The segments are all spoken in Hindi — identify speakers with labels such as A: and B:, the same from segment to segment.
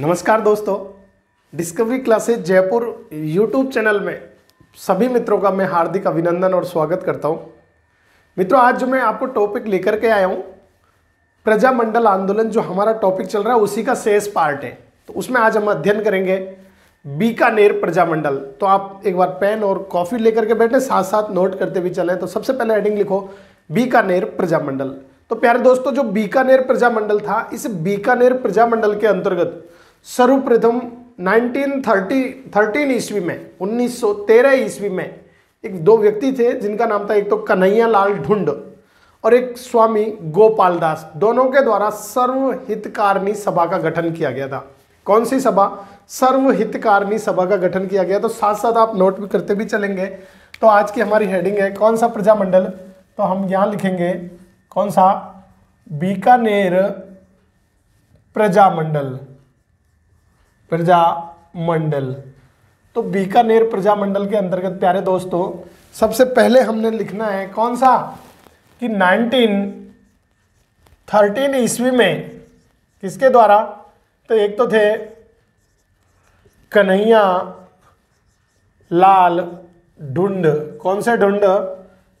A: नमस्कार दोस्तों, discovery classes Jaipur YouTube channel में सभी मित्रों का मैं हार्दिक अभिनंदन और स्वागत करता हूं। मित्रों, आज जो मैं आपको टॉपिक लेकर के आया हूं, प्रजामंडल आंदोलन जो हमारा टॉपिक चल रहा है उसी का शेष पार्ट है। तो उसमें आज हम अध्ययन करेंगे बीकानेर प्रजामंडल। तो आप एक बार पेन और कॉफी लेकर के बैठे, साथ साथ नोट करते भी चलें। तो सबसे पहले हेडिंग लिखो बीकानेर प्रजामंडल। तो प्यारे दोस्तों, जो बीकानेर प्रजामंडल था, इस बीकानेर प्रजामंडल के अंतर्गत सर्वप्रथम 1913 ईस्वी में 1913 ईस्वी में एक दो व्यक्ति थे जिनका नाम था, एक तो कन्हैया लाल ढुंड और एक स्वामी गोपाल दास, दोनों के द्वारा सर्वहितकारिणी सभा का गठन किया गया था। कौन सी सभा? सर्वहितकारिणी सभा का गठन किया गया। तो साथ साथ आप नोट भी करते भी चलेंगे। तो आज की हमारी हेडिंग है कौन सा प्रजामंडल, तो हम यहां लिखेंगे कौन सा? बीकानेर प्रजामंडल। प्रजामंडल। तो बीकानेर प्रजामंडल के अंतर्गत प्यारे दोस्तों, सबसे पहले हमने लिखना है कौन सा कि 1913 ईस्वी में किसके द्वारा? तो एक तो थे कन्हैया लाल ढुंड। कौन से ढुंड?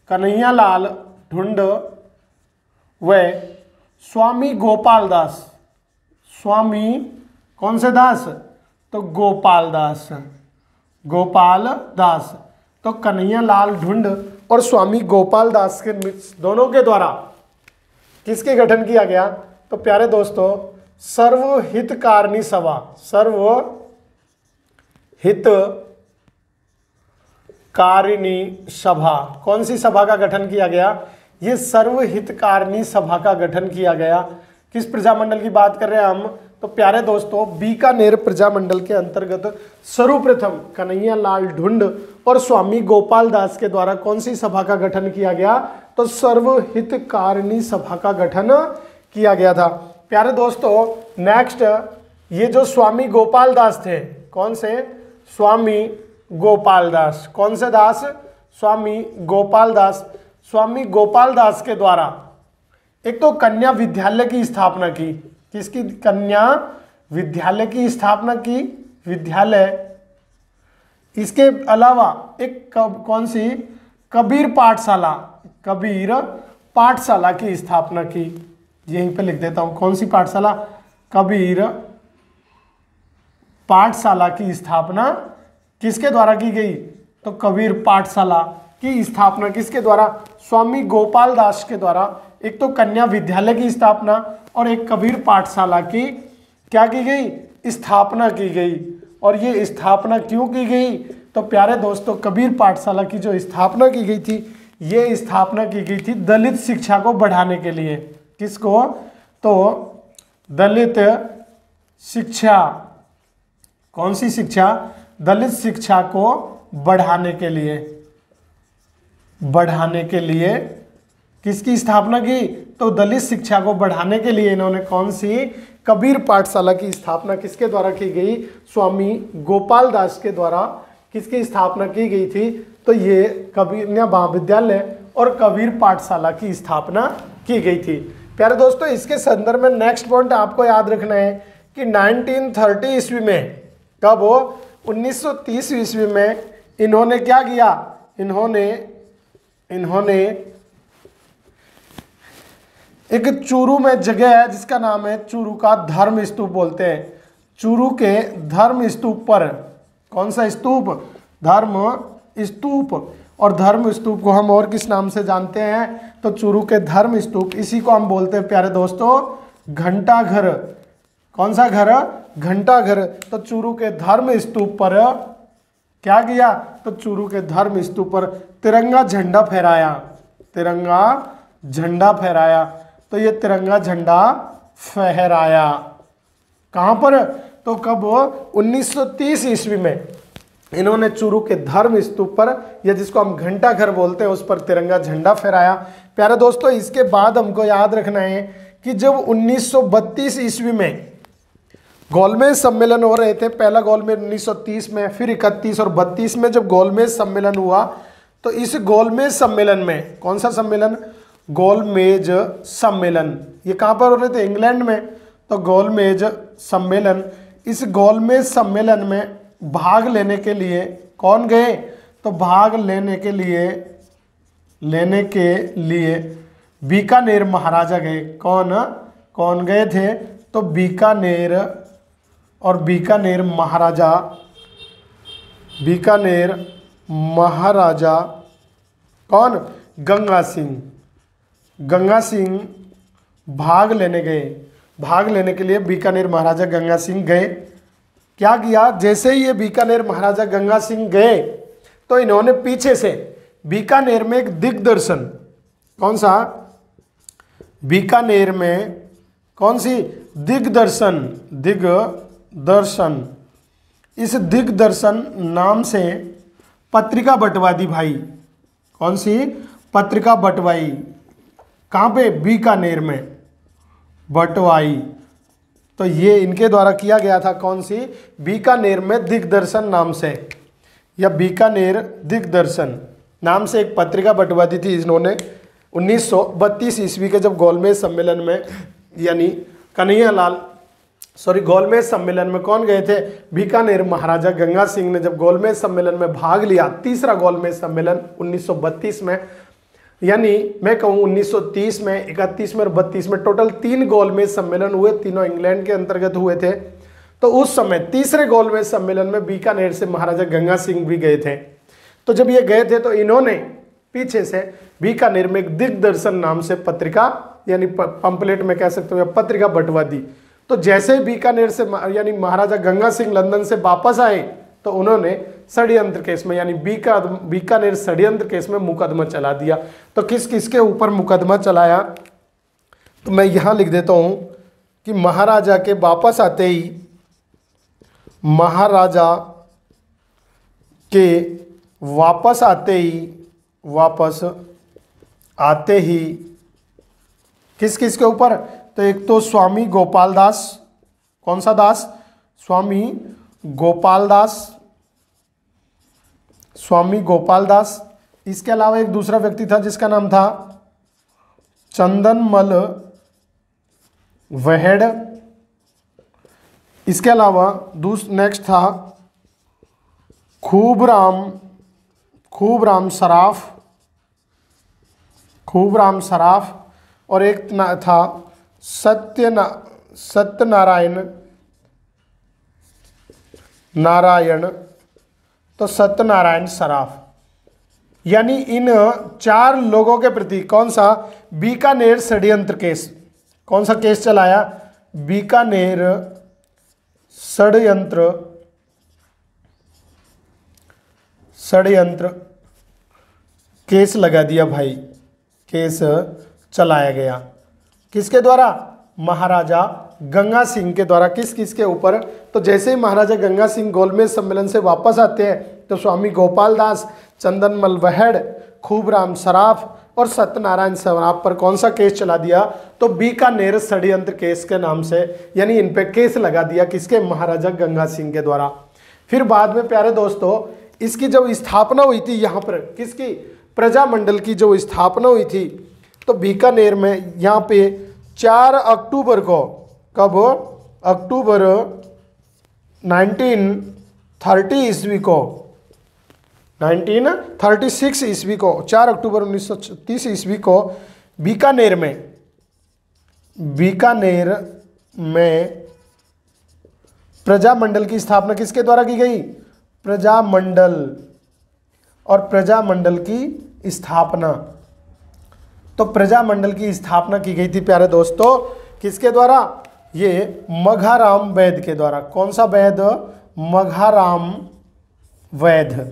A: कन्हैया लाल ढुंड व स्वामी गोपाल दास। स्वामी कौन से दास? तो गोपाल दास। गोपाल दास। तो कन्हैया लाल ढुंड और स्वामी गोपाल दास के दोनों के द्वारा किसके गठन किया गया? तो प्यारे दोस्तों, सर्वहितकारिणी सभा। सर्वहितकारिणी सभा। कौन सी सभा का गठन किया गया? ये सर्वहितकारिणी सभा का गठन किया गया। किस प्रजामंडल की बात कर रहे हैं हम? तो प्यारे दोस्तों, बीकानेर प्रजामंडल के अंतर्गत सर्वप्रथम कन्हैया लाल ढुंड और स्वामी गोपाल दास के द्वारा कौन सी सभा का गठन किया गया? तो सर्वहितकारिणी सभा का गठन किया गया था। प्यारे दोस्तों, नेक्स्ट, ये जो स्वामी गोपाल दास थे, कौन से? स्वामी गोपाल दास। कौन से दास? स्वामी गोपाल दास। स्वामी गोपाल दास के द्वारा एक तो कन्या विद्यालय की स्थापना की। किसकी? कन्या विद्यालय की स्थापना की। विद्यालय। इसके अलावा एक कौन सी? कबीर पाठशाला। कबीर पाठशाला की स्थापना की। यहीं पे लिख देता हूं, कौन सी पाठशाला? कबीर पाठशाला की स्थापना किसके द्वारा की गई? तो कबीर पाठशाला की स्थापना किसके द्वारा? स्वामी गोपाल दास के द्वारा। एक तो कन्या विद्यालय की स्थापना और एक कबीर पाठशाला की क्या की गई? स्थापना की गई। और ये स्थापना क्यों की गई? तो प्यारे दोस्तों, कबीर पाठशाला की जो स्थापना की गई थी, ये स्थापना की गई थी दलित शिक्षा को बढ़ाने के लिए। किसको? तो दलित शिक्षा। कौन सी शिक्षा? दलित शिक्षा को बढ़ाने के लिए। बढ़ाने के लिए किसकी स्थापना की? तो दलित शिक्षा को बढ़ाने के लिए इन्होंने कौन सी? कबीर पाठशाला की स्थापना किसके द्वारा की गई? स्वामी गोपाल दास के द्वारा किसकी स्थापना की गई थी? तो ये कबीर महाविद्यालय और कबीर पाठशाला की स्थापना की गई थी। प्यारे दोस्तों, इसके संदर्भ में नेक्स्ट पॉइंट आपको याद रखना है कि 1930 ईस्वी में, कब हो? 1930 ईस्वी में इन्होंने क्या किया? इन्होंने एक चूरू में जगह है जिसका नाम है चूरू का धर्म स्तूप बोलते हैं। चूरू के धर्म स्तूप पर, कौन सा स्तूप? धर्म स्तूप। और धर्म स्तूप को हम और किस नाम से जानते हैं? तो चूरू के धर्म स्तूप। इसी को हम बोलते हैं प्यारे दोस्तों घंटा घर। कौन सा घर? घंटा घर। तो चूरू के धर्म स्तूप पर क्या किया? तो चूरू के धर्म स्तूप पर तिरंगा झंडा फहराया। तिरंगा झंडा फहराया। तो ये तिरंगा झंडा फहराया कहां पर? तो कब? 1930 ईस्वी में इन्होंने चूरू के धर्म स्तूप पर, या जिसको हम घंटा घर बोलते हैं, उस पर तिरंगा झंडा फहराया। प्यारे दोस्तों, इसके बाद हमको याद रखना है कि जब 1932 ईस्वी में गोलमेज सम्मेलन हो रहे थे, पहला गोलमेज 1930 में, फिर 31 और 32 में जब गोलमेज सम्मेलन हुआ, तो इस गोलमेज सम्मेलन में, कौन सा सम्मेलन? गोलमेज सम्मेलन। ये कहाँ पर हो रहे थे? इंग्लैंड में। तो गोलमेज सम्मेलन, इस गोलमेज सम्मेलन में भाग लेने के लिए कौन गए? तो भाग लेने के लिए बीकानेर महाराजा गए। कौन कौन गए थे? तो बीकानेर, और बीकानेर महाराजा कौन? गंगा सिंह। गंगा सिंह भाग लेने गए। भाग लेने के लिए बीकानेर महाराजा गंगा सिंह गए। क्या किया? जैसे ही ये बीकानेर महाराजा गंगा सिंह गए तो इन्होंने पीछे से बीकानेर में एक दिग्दर्शन, कौन सा? बीकानेर में कौन सी? दिग्दर्शन। इस दिग्दर्शन नाम से पत्रिका बंटवा दी भाई। कौन सी? पत्रिका बंटवाई। कहाँ पे? बीकानेर में बंटवाई। तो ये इनके द्वारा किया गया था। कौन सी? बीकानेर में दिग्दर्शन नाम से, या बीकानेर दिग्दर्शन नाम से एक पत्रिका बंटवा दी थी इन्होंने 1932 ईस्वी के जब गोलमेज सम्मेलन में, यानी गोलमेज सम्मेलन में कौन गए थे? बीकानेर महाराजा गंगा सिंह ने जब गोलमेज सम्मेलन में भाग लिया, तीसरा गोलमेज सम्मेलन 1932 में, यानी मैं कहूँ 1930 में, 31 में और 32 में, टोटल 3 गोलमेज सम्मेलन हुए, तीनों इंग्लैंड के अंतर्गत हुए थे। तो उस समय तीसरे गोलमेज सम्मेलन में बीकानेर से महाराजा गंगा सिंह भी गए थे। तो जब ये गए थे तो इन्होंने पीछे से बीकानेर में एक दिग्दर्शन नाम से पत्रिका, यानी पंपलेट में कह सकते हो, पत्रिका बंटवा दी। तो जैसे ही बीकानेर से यानी महाराजा गंगा सिंह लंदन से वापस आए तो उन्होंने षड्यंत्र केस में, यानी बीकानेर षड्यंत्र केस में मुकदमा चला दिया। तो किस किसके ऊपर मुकदमा चलाया? तो मैं यहाँ लिख देता हूँ कि महाराजा के वापस आते ही किस किस के ऊपर? तो एक तो स्वामी गोपाल दास। कौन सा दास? स्वामी गोपाल दास। इसके अलावा एक दूसरा व्यक्ति था जिसका नाम था चंदनमल वहेड़। इसके अलावा नेक्स्ट था खूब राम सराफ, और एक था सत्यनारायण, तो सत्यनारायण सराफ। यानी इन 4 लोगों के प्रति कौन सा? बीकानेर षड्यंत्र केस। कौन सा केस चलाया? बीकानेर षड्यंत्र केस लगा दिया भाई, केस चलाया गया। किसके द्वारा? महाराजा गंगा सिंह के द्वारा। किस किस के ऊपर? तो जैसे ही महाराजा गंगा सिंह गोलमेज सम्मेलन से वापस आते हैं तो स्वामी गोपाल दास, चंदनमल वहेड़, खूब राम सराफ और सत्यनारायण सराफ पर कौन सा केस चला दिया? तो बीकानेर षड्यंत्र केस के नाम से, यानी इन पे केस लगा दिया। किसके? महाराजा गंगा सिंह के द्वारा। फिर बाद में प्यारे दोस्तों इसकी जब स्थापना हुई थी यहाँ पर, किसकी? प्रजामंडल की जो स्थापना हुई थी, तो बीकानेर में यहाँ पे 4 अक्टूबर को, कब? अक्टूबर 1930 ईस्वी को, 1936 ईस्वी को, 4 अक्टूबर 1936 ईस्वी को बीकानेर में प्रजामंडल की स्थापना किसके द्वारा की गई? प्रजामंडल, और प्रजामंडल की स्थापना, तो प्रजामंडल की स्थापना की गई थी प्यारे दोस्तों। किसके द्वारा? ये मघाराम वैद्य के द्वारा। कौन सा वैद्य? मघाराम वैद्य।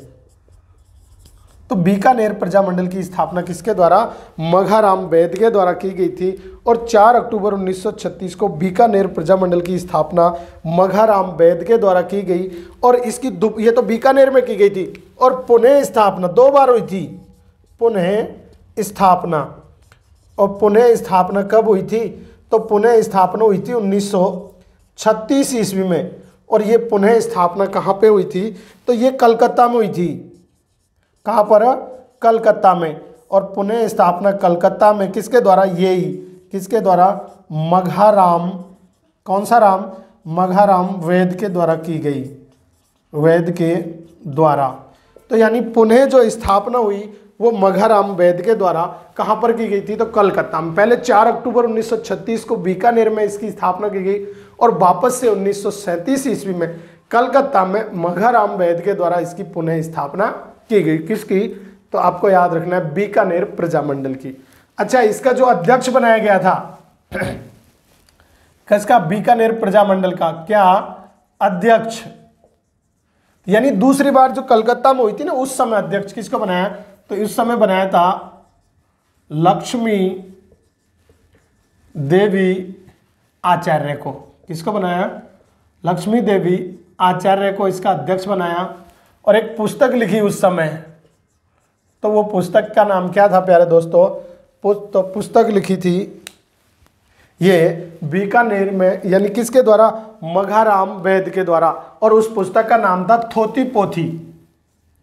A: तो बीकानेर प्रजामंडल की स्थापना किसके द्वारा? मघाराम वैद्य के द्वारा की गई थी। और 4 अक्टूबर 1936 को बीकानेर प्रजामंडल की स्थापना मघाराम वैद्य के द्वारा की गई। और इसकी ये तो बीकानेर में की गई थी, और पुनः स्थापना 2 बार हुई थी। पुनः स्थापना, और पुनः स्थापना कब हुई थी? तो पुनः स्थापना हुई थी 1936 ईस्वी में। और ये पुनः स्थापना कहाँ पे हुई थी? तो ये कलकत्ता में हुई थी। कहाँ पर? कलकत्ता में। और पुनः स्थापना कलकत्ता में किसके द्वारा? यही किसके द्वारा? मघाराम। कौन सा राम? मघाराम वैद के द्वारा की गई, वैद के द्वारा। तो यानी पुनः जो स्थापना हुई वो मघाराम वैद के द्वारा कहाँ पर की गई थी, तो कलकत्ता में। पहले 4 अक्टूबर 1936 को बीकानेर में इसकी स्थापना की गई और वापस से 1937 ईस्वी में कलकत्ता में मघाराम वैद के द्वारा इसकी पुनः स्थापना की गई। किसकी, तो आपको याद रखना है बीकानेर प्रजामंडल की। अच्छा, इसका जो अध्यक्ष बनाया गया था किसका, बीकानेर प्रजामंडल का क्या अध्यक्ष, यानी दूसरी बार जो कलकत्ता में हुई थी ना उस समय अध्यक्ष किसको बनाया, तो इस समय बनाया था लक्ष्मी देवी आचार्य को। किसको बनाया, लक्ष्मी देवी आचार्य को इसका अध्यक्ष बनाया और एक पुस्तक लिखी उस समय। तो वो पुस्तक का नाम क्या था प्यारे दोस्तों, तो पुस्तक लिखी थी ये बीकानेर में, यानी किसके द्वारा, मघाराम वैद के द्वारा। और उस पुस्तक का नाम था थोथी पोथी।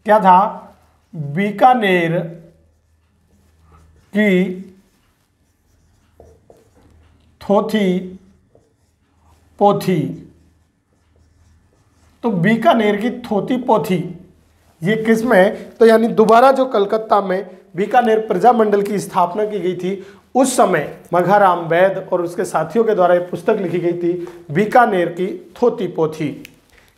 A: क्या था, बीकानेर की थोथी पोथी। तो बीकानेर की थोथी पोथी ये किस में, तो यानी दोबारा जो कलकत्ता में बीकानेर प्रजामंडल की स्थापना की गई थी उस समय मघाराम वैद और उसके साथियों के द्वारा एक पुस्तक लिखी गई थी बीकानेर की थोथी पोथी।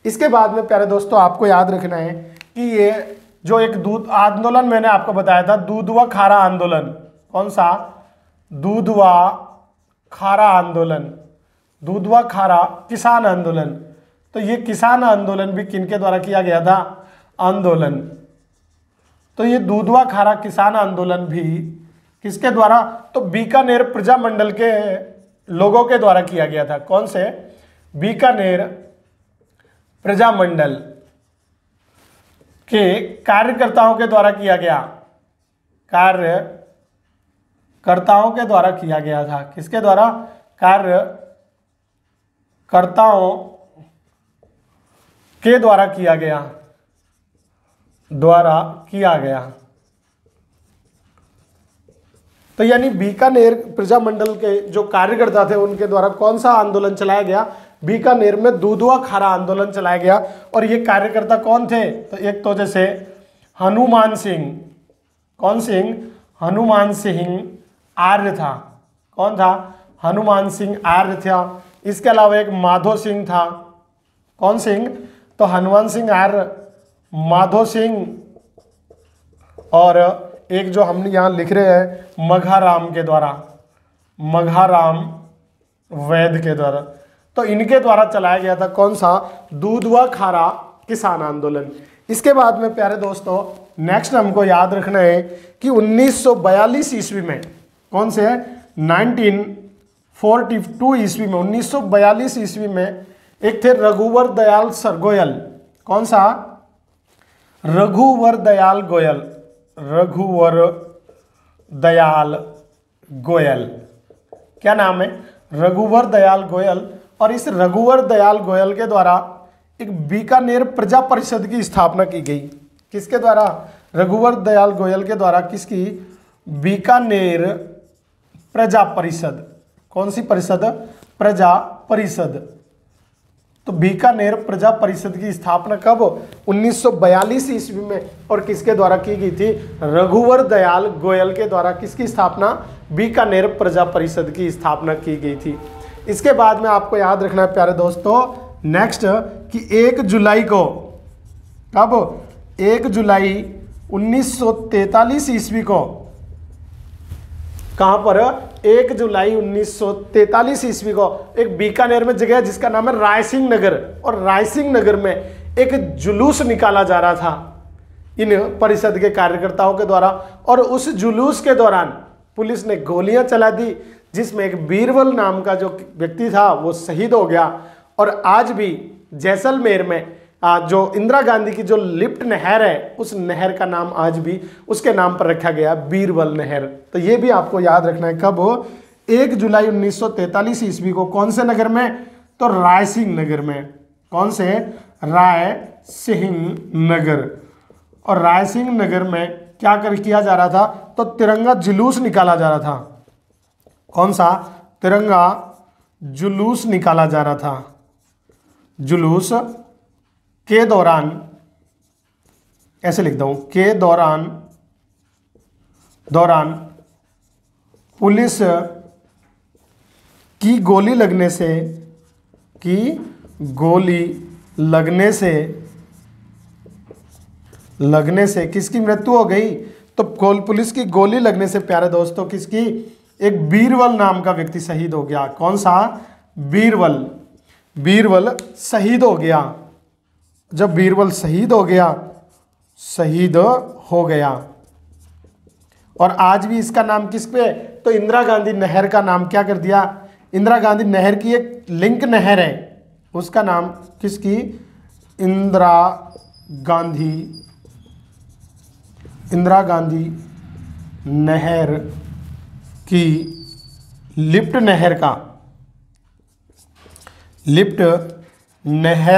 A: इसके बाद में प्यारे दोस्तों आपको याद रखना है कि ये जो एक दूध आंदोलन मैंने आपको बताया था, दूधवा खारा आंदोलन, कौन सा, दूधवा खारा आंदोलन, दूधवा खारा किसान आंदोलन। तो ये किसान आंदोलन भी किनके द्वारा किया गया था, आंदोलन। तो ये दूधवा खारा किसान आंदोलन भी किसके द्वारा, तो बीकानेर प्रजामंडल के लोगों के द्वारा किया गया था। कौन से, बीकानेर प्रजामंडल के कार्यकर्ताओं के द्वारा किया गया, कार्यकर्ताओं के द्वारा किया गया था। किसके द्वारा, कार्यकर्ताओं के द्वारा किया गया। तो यानी बीकानेर प्रजामंडल के जो कार्यकर्ता थे उनके द्वारा कौन सा आंदोलन चलाया गया, बीकानेर में दूधवा खारा आंदोलन चलाया गया। और ये कार्यकर्ता कौन थे, तो एक तो जैसे हनुमान सिंह, कौन सिंह, हनुमान सिंह आर्य था। कौन था, हनुमान सिंह आर्य था। इसके अलावा एक माधो सिंह था। कौन सिंह, तो हनुमान सिंह आर्य, माधो सिंह, और एक जो हम यहाँ लिख रहे हैं मघाराम के द्वारा, मघाराम वैद के द्वारा। तो इनके द्वारा चलाया गया था कौन सा, दूधवा खारा किसान आंदोलन। इसके बाद में प्यारे दोस्तों नेक्स्ट हमको याद रखना है कि 1942 ईस्वी में, कौन से है, 1942 ईस्वी में, 1942 ईस्वी में एक थे रघुवर दयाल सरगोयल। कौन सा, रघुवर दयाल गोयल, रघुवर दयाल गोयल, क्या नाम है, रघुवर दयाल गोयल। और इस रघुवर दयाल गोयल के द्वारा एक बीकानेर प्रजा परिषद की स्थापना की गई। किसके द्वारा, रघुवर दयाल गोयल के द्वारा, किसकी, बीकानेर प्रजा परिषद। कौन सी परिषद, प्रजा परिषद। तो बीकानेर प्रजा परिषद की स्थापना कब, 1942 ईस्वी में, और किसके द्वारा की गई थी, रघुवर दयाल गोयल के द्वारा किसकी स्थापना, बीकानेर प्रजा परिषद की स्थापना की गई थी। इसके बाद में आपको याद रखना है प्यारे दोस्तों नेक्स्ट कि 1 जुलाई को, कब, 1 जुलाई 1943 ईस्वी को, कहां पर, 1 जुलाई 1943 ईस्वी को एक बीकानेर में जगह जिसका नाम है रायसिंह नगर, और रायसिंह नगर में एक जुलूस निकाला जा रहा था इन परिषद के कार्यकर्ताओं के द्वारा। और उस जुलूस के दौरान पुलिस ने गोलियां चला दी, जिसमें एक बीरबल नाम का जो व्यक्ति था वो शहीद हो गया। और आज भी जैसलमेर में जो इंदिरा गांधी की जो लिफ्ट नहर है, उस नहर का नाम आज भी उसके नाम पर रखा गया, बीरबल नहर। तो ये भी आपको याद रखना है, कब हो, 1 जुलाई 1943 ईस्वी को, कौन से नगर में, तो रायसिंह नगर में। कौन से, रायसिंह नगर। और रायसिंह नगर में क्या किया जा रहा था, तो तिरंगा जुलूस निकाला जा रहा था। कौन सा, तिरंगा जुलूस निकाला जा रहा था। जुलूस के दौरान, ऐसे लिखता हूं, के दौरान पुलिस की गोली लगने से किसकी मृत्यु हो गई? तो पुलिस की गोली लगने से प्यारे दोस्तों किसकी? एक बीरबल नाम का व्यक्ति शहीद हो गया। कौन सा? बीरबल शहीद हो गया। जब बीरबल शहीद हो गया और आज भी इसका नाम किस पे? तो इंदिरा गांधी नहर का नाम क्या कर दिया? इंदिरा गांधी नहर की एक लिंक नहर है, उसका नाम किसकी? इंदिरा गांधी नहर की लिफ्ट नहर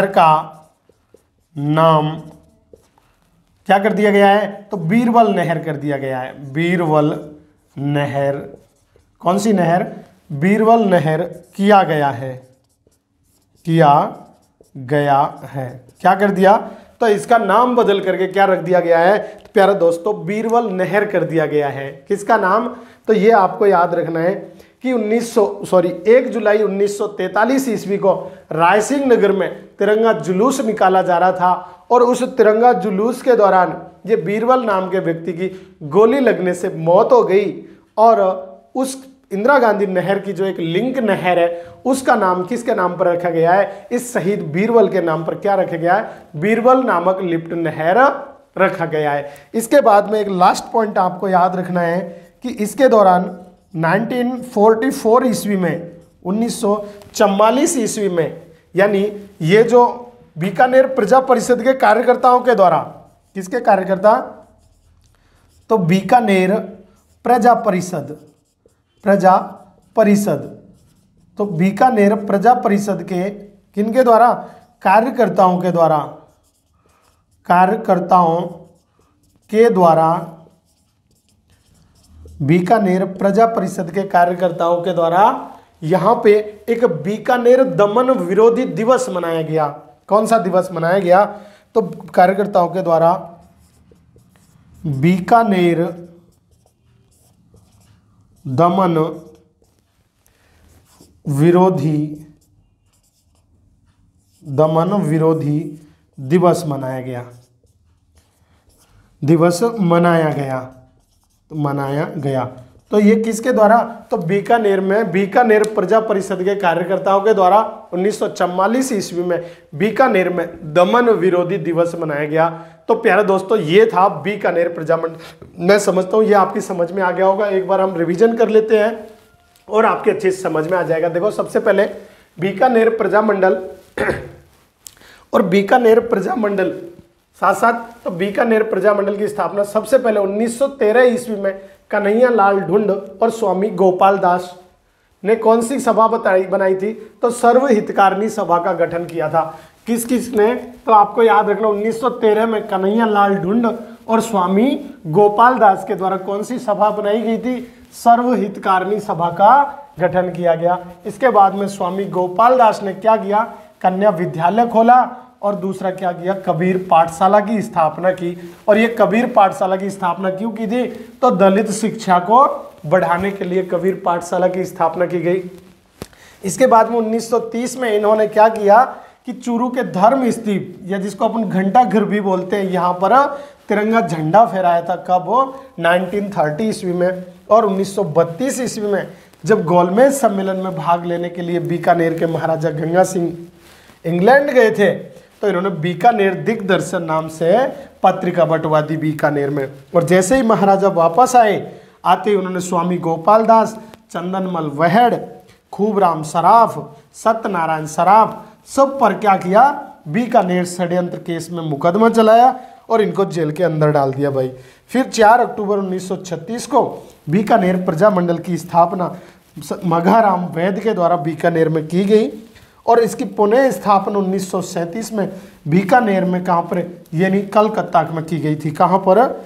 A: का नाम क्या कर दिया गया है? तो बीरबल नहर कर दिया गया है। बीरबल नहर, कौन सी नहर? बीरबल नहर किया गया है। क्या कर दिया? तो इसका नाम बदल करके क्या रख दिया गया है? तो प्यारे दोस्तों बीरबल नहर कर दिया गया है। किसका नाम? तो ये आपको याद रखना है कि 1 जुलाई 1943 ईस्वी को रायसिंह नगर में तिरंगा जुलूस निकाला जा रहा था और उस तिरंगा जुलूस के दौरान ये बीरबल नाम के व्यक्ति की गोली लगने से मौत हो गई और उस इंदिरा गांधी नहर की जो एक लिंक नहर है उसका नाम किसके नाम पर रखा गया है? इस शहीद बीरबल के नाम पर क्या रखा गया है? बीरबल नामक लिफ्ट नहर रखा गया है। इसके बाद में एक लास्ट पॉइंट आपको याद रखना है कि इसके दौरान 1944 ईस्वी में, 1944 ईस्वी में, यानी ये जो बीकानेर प्रजा परिषद के कार्यकर्ताओं के द्वारा, किसके कार्यकर्ता? तो बीकानेर प्रजा परिषद, तो बीकानेर प्रजा परिषद के किनके द्वारा? कार्यकर्ताओं के द्वारा बीकानेर प्रजा परिषद के कार्यकर्ताओं के द्वारा यहां पे एक बीकानेर दमन विरोधी दिवस मनाया गया। कौन सा दिवस मनाया गया? तो कार्यकर्ताओं के द्वारा बीकानेर दमन विरोधी दिवस मनाया गया। तो ये किसके द्वारा? तो बीकानेर में बीकानेर प्रजा परिषद के कार्यकर्ताओं के द्वारा 1944 ईस्वी में बीकानेर में दमन विरोधी दिवस मनाया गया। तो प्यारे दोस्तों ये था बीकानेर प्रजामंडल। मैं समझता हूँ ये आपकी समझ में आ गया होगा। एक बार हम रिवीजन कर लेते हैं और आपके अच्छे से समझ में आ जाएगा। देखो सबसे पहले बीकानेर प्रजामंडल और बीकानेर प्रजामंडल साथ साथ, तो बीकानेर प्रजामंडल की स्थापना सबसे पहले 1913 ईस्वी में कन्हैया लाल ढुंड और स्वामी गोपाल दास ने कौन सी सभा बनाई थी? तो सर्वहितकारिणी सभा का गठन किया था। किस ने? तो आपको याद रखना 1913 में कन्हैया लाल ढुंड और स्वामी गोपाल दास के द्वारा कौन सी सभा बनाई गई थी? सर्वहितकारिणी सभा का गठन किया गया। इसके बाद में स्वामी गोपाल दास ने क्या किया? कन्या विद्यालय खोला और दूसरा क्या किया? कबीर पाठशाला की स्थापना की। और ये कबीर पाठशाला की स्थापना क्यों की थी? तो दलित शिक्षा को बढ़ाने के लिए कबीर पाठशाला की स्थापना की गई। इसके बाद में 1930 में इन्होंने क्या किया कि चूरू के धर्म स्तूप, या जिसको अपन घंटा घर भी बोलते हैं, यहाँ पर तिरंगा झंडा फहराया था। कब? 1930 ईस्वी में। और 1932 ईस्वी में जब गोलमेज सम्मेलन में भाग लेने के लिए बीकानेर के महाराजा गंगा सिंह इंग्लैंड गए थे तो इन्होंने बीकानेर दिग्दर्शन नाम से पत्रिका बंटवा दी बीकानेर में। और जैसे ही महाराजा वापस आते ही उन्होंने स्वामी गोपाल दास, चंदनमल वहड़, खूबराम सराफ, सत्यनारायण सराफ सब पर क्या किया? बीकानेर षड्यंत्र केस में मुकदमा चलाया और इनको जेल के अंदर डाल दिया भाई। फिर 4 अक्टूबर 1936 को बीकानेर प्रजामंडल की स्थापना मघाराम वैद्य के द्वारा बीकानेर में की गई और इसकी पुनः स्थापना 1937 में बीकानेर में कहाँ पर? यानी कलकत्ता में की गई थी। कहाँ पर?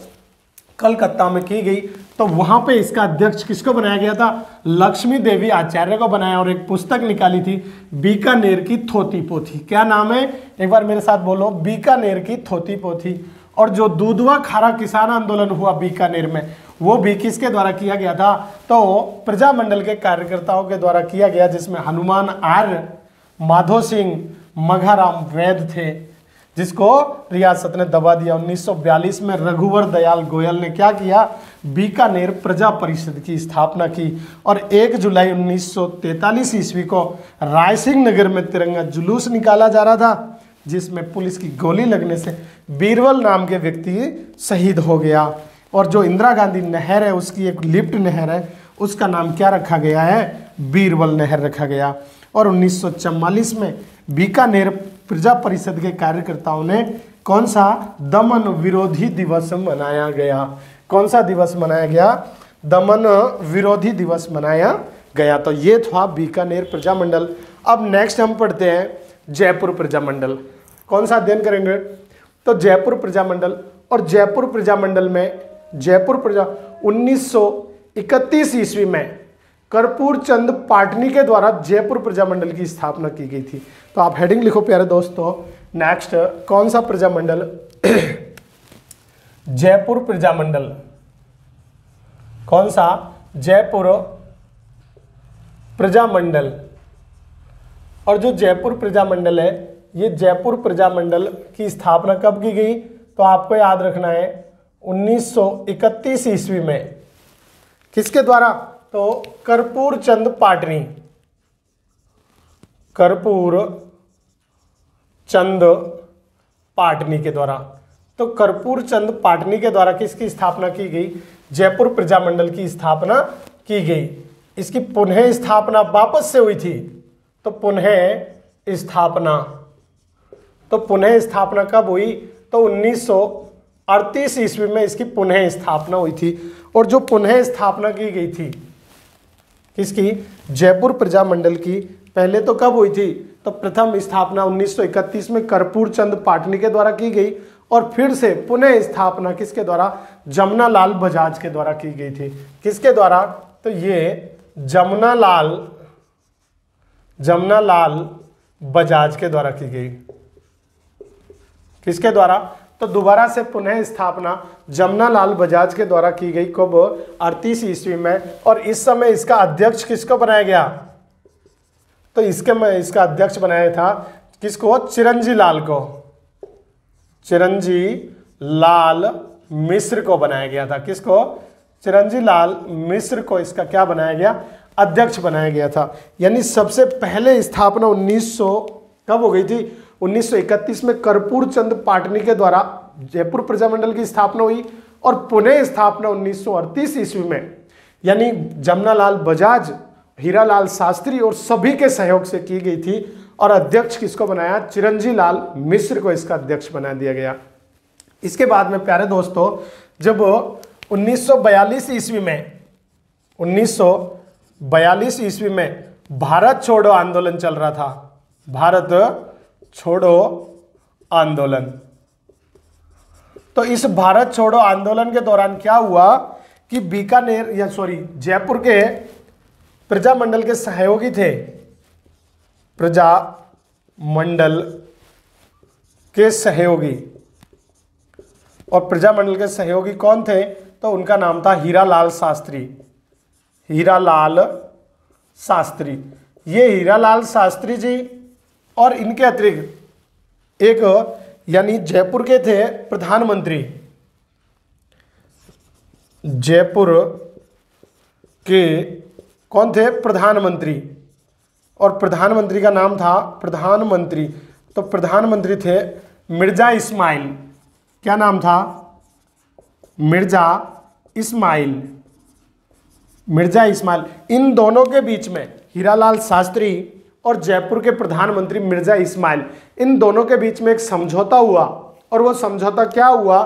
A: कलकत्ता में की गई। तो वहां पे इसका अध्यक्ष किसको बनाया गया था? लक्ष्मी देवी आचार्य को बनाया, और एक पुस्तक निकाली थी बीकानेर की थोती पोथी। क्या नाम है? एक बार मेरे साथ बोलो, बीकानेर की थोती पोथी। और जो दूधवा खारा किसान आंदोलन हुआ बीकानेर में, वो भी किसके द्वारा किया गया था? तो प्रजामंडल के कार्यकर्ताओं के द्वारा किया गया, जिसमें हनुमान आर्य, माधो सिंह, मघाराम वैद थे, जिसको रियासत ने दबा दिया। 1942 में रघुवर दयाल गोयल ने क्या किया? बीकानेर प्रजा परिषद की स्थापना की। और 1 जुलाई 1943 ईस्वी को रायसिंह नगर में तिरंगा जुलूस निकाला जा रहा था, जिसमें पुलिस की गोली लगने से बीरबल नाम के व्यक्ति शहीद हो गया। और जो इंदिरा गांधी नहर है, उसकी एक लिफ्ट नहर है, उसका नाम क्या रखा गया है? बीरबल नहर रखा गया। और 1944 में बीकानेर प्रजा परिषद के कार्यकर्ताओं ने कौन सा दमन विरोधी दिवस मनाया गया? कौन सा दिवस मनाया गया? दमन विरोधी दिवस मनाया गया। तो ये था बीकानेर प्रजामंडल। अब नेक्स्ट हम पढ़ते हैं जयपुर प्रजामंडल। कौन सा अध्ययन करेंगे? तो जयपुर प्रजामंडल। और जयपुर प्रजामंडल में 1931 ईस्वी में कर्पूर चंद पाटनी के द्वारा जयपुर प्रजामंडल की स्थापना की गई थी। तो आप हेडिंग लिखो प्यारे दोस्तों। नेक्स्ट, कौन सा प्रजामंडल? जयपुर प्रजामंडल। कौन सा? जयपुर प्रजामंडल। और जो जयपुर प्रजामंडल है, ये जयपुर प्रजामंडल की स्थापना कब की गई? तो आपको याद रखना है 1931 ईस्वी में। किसके द्वारा? तो कर्पूर चंद पाटनी। कर्पूर चंद पाटनी के द्वारा। तो कर्पूर चंद पाटनी के द्वारा किसकी स्थापना की गई? जयपुर प्रजामंडल की स्थापना की गई। इसकी पुनः स्थापना वापस से हुई थी। तो पुनः स्थापना कब हुई? तो 1938 ईस्वी में इसकी पुनः स्थापना हुई थी। और जो पुनः स्थापना की गई थी किसकी? जयपुर प्रजामंडल की। पहले तो कब हुई थी? तो प्रथम स्थापना 1931 में कर्पूर चंद पाटनी के द्वारा की गई, और फिर से पुनः स्थापना किसके द्वारा? जमनालाल बजाज के द्वारा की गई थी। किसके द्वारा? तो ये जमनालाल बजाज के द्वारा की गई। किसके द्वारा? तो दोबारा से पुनः स्थापना जमनालाल बजाज के द्वारा की गई। कब? 38 ईस्वी में। और इस समय इसका अध्यक्ष किसको बनाया गया? तो इसका अध्यक्ष बनाया था किसको? चिरंजी लाल को। चिरंजी लाल मिश्र को बनाया गया था। किसको? चिरंजी लाल मिश्र को इसका क्या बनाया गया? अध्यक्ष बनाया गया था। यानी सबसे पहले स्थापना 1900 कब हो गई थी? 1931 में कर्पूर चंद पाटनी के द्वारा जयपुर प्रजामंडल की स्थापना हुई, और पुनः स्थापना 1938 ईस्वी में, यानी जमनालाल बजाज, हीरालाल शास्त्री और सभी के सहयोग से की गई थी। और अध्यक्ष किसको बनाया? चिरंजी लाल मिश्र को इसका अध्यक्ष बना दिया गया। इसके बाद में प्यारे दोस्तों, जब 1942 ईस्वी में भारत छोड़ो आंदोलन चल रहा था, भारत छोड़ो आंदोलन, तो इस भारत छोड़ो आंदोलन के दौरान क्या हुआ कि जयपुर के प्रजामंडल के सहयोगी थे, प्रजामंडल के सहयोगी, और प्रजामंडल के सहयोगी कौन थे? तो उनका नाम था हीरालाल शास्त्री। हीरालाल शास्त्री, ये हीरालाल शास्त्री जी और इनके अतिरिक्त एक यानी जयपुर के थे प्रधानमंत्री, जयपुर के कौन थे? प्रधानमंत्री, और प्रधानमंत्री का नाम था प्रधानमंत्री, तो प्रधानमंत्री थे मिर्जा इस्माइल। क्या नाम था? मिर्जा इस्माइल। मिर्जा इस्माइल। इन दोनों के बीच में, हीरालाल शास्त्री और जयपुर के प्रधानमंत्री मिर्जा इस्माइल, इन दोनों के बीच में एक समझौता हुआ। और वो समझौता क्या हुआ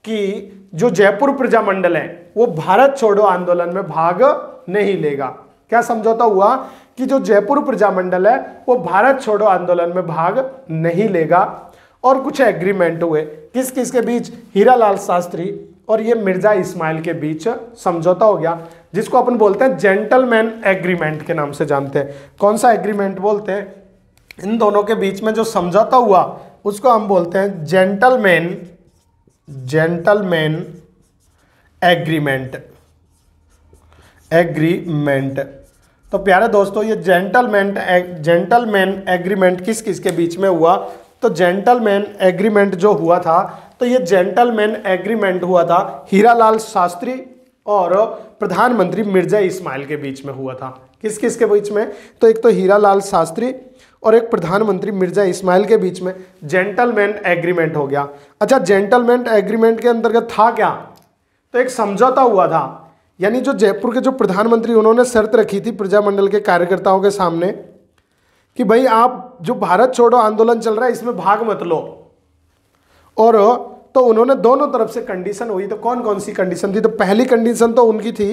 A: कि जो जयपुर प्रजामंडल है वो भारत छोड़ो आंदोलन में भाग नहीं लेगा। क्या समझौता हुआ? कि जो जयपुर प्रजामंडल है वो भारत छोड़ो आंदोलन में भाग नहीं लेगा। और कुछ एग्रीमेंट हुए, किस किस के बीच? हीरालाल शास्त्री और ये मिर्जा इस्माइल के बीच समझौता हो गया, जिसको अपन बोलते हैं जेंटलमैन एग्रीमेंट के नाम से जानते हैं। कौन सा एग्रीमेंट बोलते हैं? इन दोनों के बीच में जो समझौता हुआ उसको हम बोलते हैं जेंटलमैन एग्रीमेंट। तो प्यारे दोस्तों, ये जेंटलमैन एग्रीमेंट किस किस के बीच में हुआ? तो जेंटलमैन एग्रीमेंट जो हुआ था, तो ये जेंटलमैन एग्रीमेंट हुआ था हीरालाल शास्त्री और प्रधानमंत्री मिर्जा इस्माइल के बीच में हुआ था। किस किस के बीच में? तो एक तो हीरालाल शास्त्री और एक प्रधानमंत्री मिर्जा इस्माइल के बीच में जेंटलमैन एग्रीमेंट हो गया। अच्छा, जेंटलमैन एग्रीमेंट के अंतर्गत था क्या? तो एक समझौता हुआ था, यानी जो जयपुर के जो प्रधानमंत्री, उन्होंने शर्त रखी थी प्रजामंडल के कार्यकर्ताओं के सामने कि भाई आप जो भारत छोड़ो आंदोलन चल रहा है इसमें भाग मत लो। और तो उन्होंने दोनों तरफ से कंडीशन हुई। तो कौन कौन सी कंडीशन थी? तो पहली कंडीशन तो उनकी थी,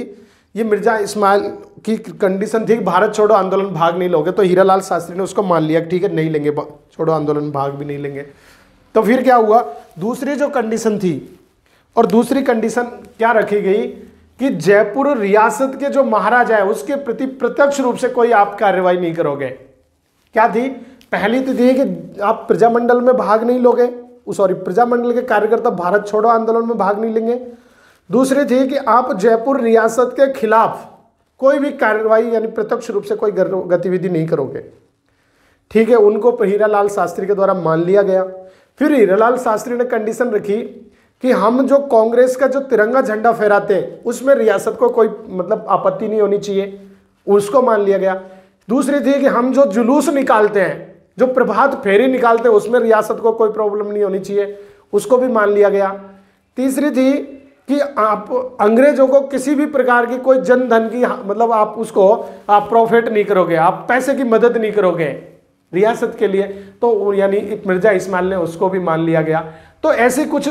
A: ये मिर्जा इस्माइल की कंडीशन थी कि भारत छोड़ो आंदोलन भाग नहीं लोगे। तो हीरालाल शास्त्री ने उसको मान लिया, ठीक है नहीं लेंगे, छोड़ो आंदोलन भाग भी नहीं लेंगे। तो फिर क्या हुआ? दूसरी जो कंडीशन थी, और दूसरी कंडीशन क्या रखी गई कि जयपुर रियासत के जो महाराजा है उसके प्रति प्रत्यक्ष रूप से कोई आप कार्रवाई नहीं करोगे। क्या थी? पहली तो थी कि आप प्रजामंडल में भाग नहीं लोगे, प्रजामंडल के कार्यकर्ता भारत छोड़ो आंदोलन में भाग नहीं लेंगे। दूसरी थी कि आप जयपुर रियासत के खिलाफ कोई भी कार्रवाई यानी प्रत्यक्ष रूप से कोई गतिविधि नहीं करोगे। ठीक है, उनको हीरालाल शास्त्री के द्वारा मान लिया गया। फिर हीरालाल शास्त्री ने कंडीशन रखी कि हम जो कांग्रेस का जो तिरंगा झंडा फहराते हैं उसमें रियासत को कोई मतलब आपत्ति नहीं होनी चाहिए, उसको मान लिया गया। दूसरी थी कि हम जो जुलूस निकालते हैं, जो प्रभात फेरी निकालते हैं, उसमें रियासत को कोई प्रॉब्लम नहीं होनी चाहिए, उसको भी मान लिया गया। तीसरी थी कि आप अंग्रेजों को किसी भी प्रकार की कोई जन धन की मतलब आप उसको आप प्रॉफिट नहीं करोगे, आप पैसे की मदद नहीं करोगे रियासत के लिए। तो यानी मिर्जा इस्माइल ने उसको भी मान लिया गया। तो ऐसे कुछ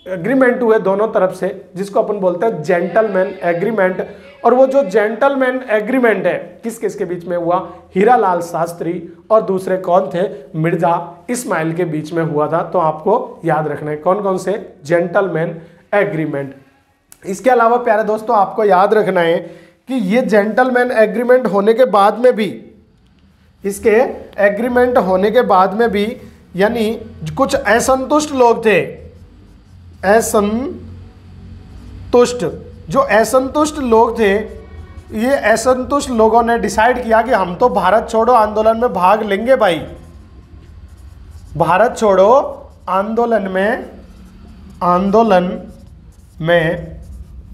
A: एग्रीमेंट हुए दोनों तरफ से, जिसको अपन बोलते हैं जेंटलमैन एग्रीमेंट। और वो जो जेंटलमैन एग्रीमेंट है किस किस के बीच में हुआ? हीरालाल शास्त्री और दूसरे कौन थे? मिर्जा इस्माइल के बीच में हुआ था। तो आपको याद रखना है कौन कौन से जेंटलमैन एग्रीमेंट। इसके अलावा प्यारे दोस्तों आपको याद रखना है कि ये जेंटलमैन एग्रीमेंट होने के बाद में भी, इसके एग्रीमेंट होने के बाद में भी यानी कुछ असंतुष्ट लोग थे, जो असंतुष्ट लोग थे, ये असंतुष्ट लोगों ने डिसाइड किया कि हम तो भारत छोड़ो आंदोलन में भाग लेंगे भाई। भारत छोड़ो आंदोलन में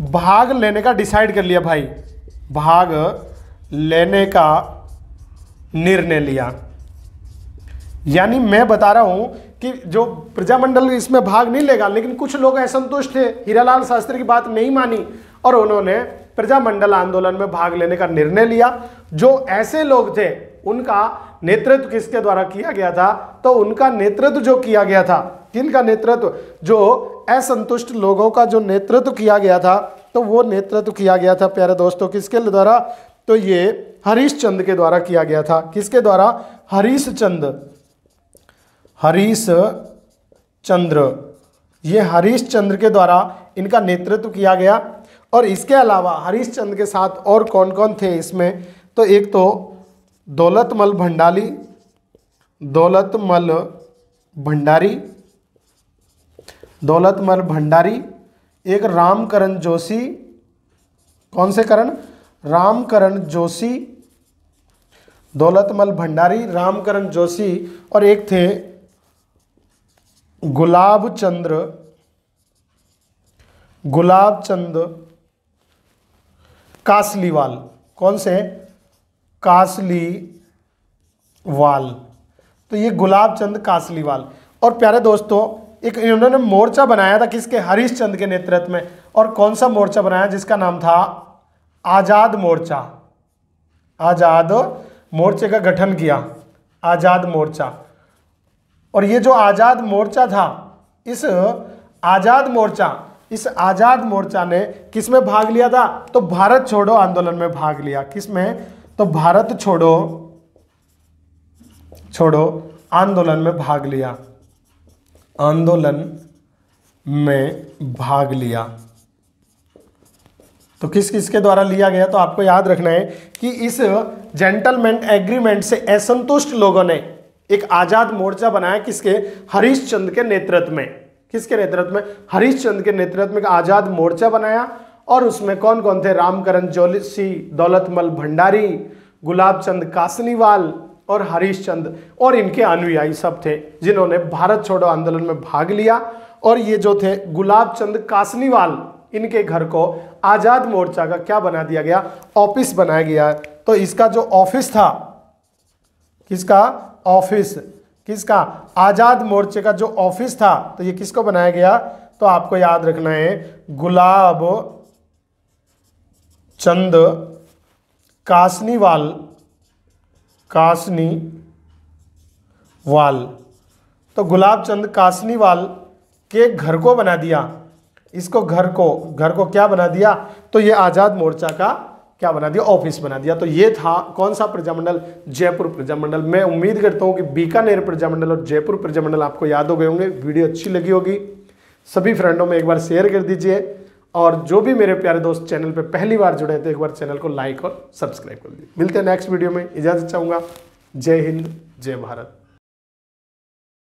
A: भाग लेने का डिसाइड कर लिया भाई, भाग लेने का निर्णय लिया। यानी मैं बता रहा हूं कि जो प्रजामंडल इसमें भाग नहीं लेगा, लेकिन कुछ लोग असंतुष्ट थे, हीरालाल शास्त्री की बात नहीं मानी और उन्होंने प्रजामंडल आंदोलन में भाग लेने का निर्णय लिया। जो ऐसे लोग थे उनका नेतृत्व किसके द्वारा किया गया था? तो उनका नेतृत्व जो किया गया था, किनका नेतृत्व? जो असंतुष्ट लोगों का जो नेतृत्व किया गया था, तो वो नेतृत्व किया गया था प्यारे दोस्तों किसके द्वारा? तो ये हरीशचंद्र के द्वारा किया गया था। किसके द्वारा? हरीशचंद्र, ये हरीशचंद्र के द्वारा इनका नेतृत्व किया गया। और इसके अलावा हरीशचंद्र के साथ और कौन कौन थे इसमें? तो एक तो दौलतमल भंडारी, एक रामकरण जोशी, कौन से करण? रामकरण जोशी, दौलतमल भंडारी, रामकरण जोशी, और एक थे गुलाब चंद कासलीवाल। कौन से? कासलीवाल। तो ये गुलाब चंद कासलीवाल। और प्यारे दोस्तों एक इन्होंने मोर्चा बनाया था किसके? हरीशचंद्र के नेतृत्व में। और कौन सा मोर्चा बनाया? जिसका नाम था आजाद मोर्चा। आजाद मोर्चे का गठन किया, आजाद मोर्चा। और ये जो आजाद मोर्चा था, इस आजाद मोर्चा ने किसमें भाग लिया था? तो भारत छोड़ो आंदोलन में भाग लिया। किसमें? तो भारत छोड़ो आंदोलन में भाग लिया, तो किस किस के द्वारा लिया गया, तो आपको याद रखना है कि इस जेंटलमैन एग्रीमेंट से असंतुष्ट लोगों ने एक आजाद मोर्चा बनाया, किसके, हरीश चंद्र के नेतृत्व में। किसके नेतृत्व में, हरीश चंद्र के नेतृत्व में एक आजाद मोर्चा बनाया, और उसमें कौन कौन थे, रामकरण जोशी, दौलतमल भंडारी, गुलाब चंद कासनीवाल और हरीश चंद्र और इनके अनुयायी सब थे, जिन्होंने भारत छोड़ो आंदोलन में भाग लिया। और ये जो थे गुलाब चंद कासनीवाल, इनके घर को आजाद मोर्चा का क्या बना दिया गया, ऑफिस बनाया गया। तो इसका जो ऑफिस था, किसका ऑफिस, किसका, आजाद मोर्चे का जो ऑफिस था, तो ये किसको बनाया गया, तो आपको याद रखना है गुलाब चंद कासनीवाल, तो गुलाब चंद कासनीवाल के घर को बना दिया, इसको घर को क्या बना दिया, तो ये आजाद मोर्चा का क्या बना दिया, ऑफिस बना दिया। तो ये था कौन सा प्रजामंडल, जयपुर प्रजामंडल। मैं उम्मीद करता हूं कि बीकानेर प्रजामंडल और जयपुर प्रजामंडल आपको याद हो गए होंगे। वीडियो अच्छी लगी होगी, सभी फ्रेंडों में एक बार शेयर कर दीजिए, और जो भी मेरे प्यारे दोस्त चैनल पे पहली बार जुड़े थे, एक बार चैनल को लाइक और सब्सक्राइब कर दीजिए। मिलते हैं नेक्स्ट वीडियो में, इजाजत चाहूंगा। जय हिंद, जय भारत।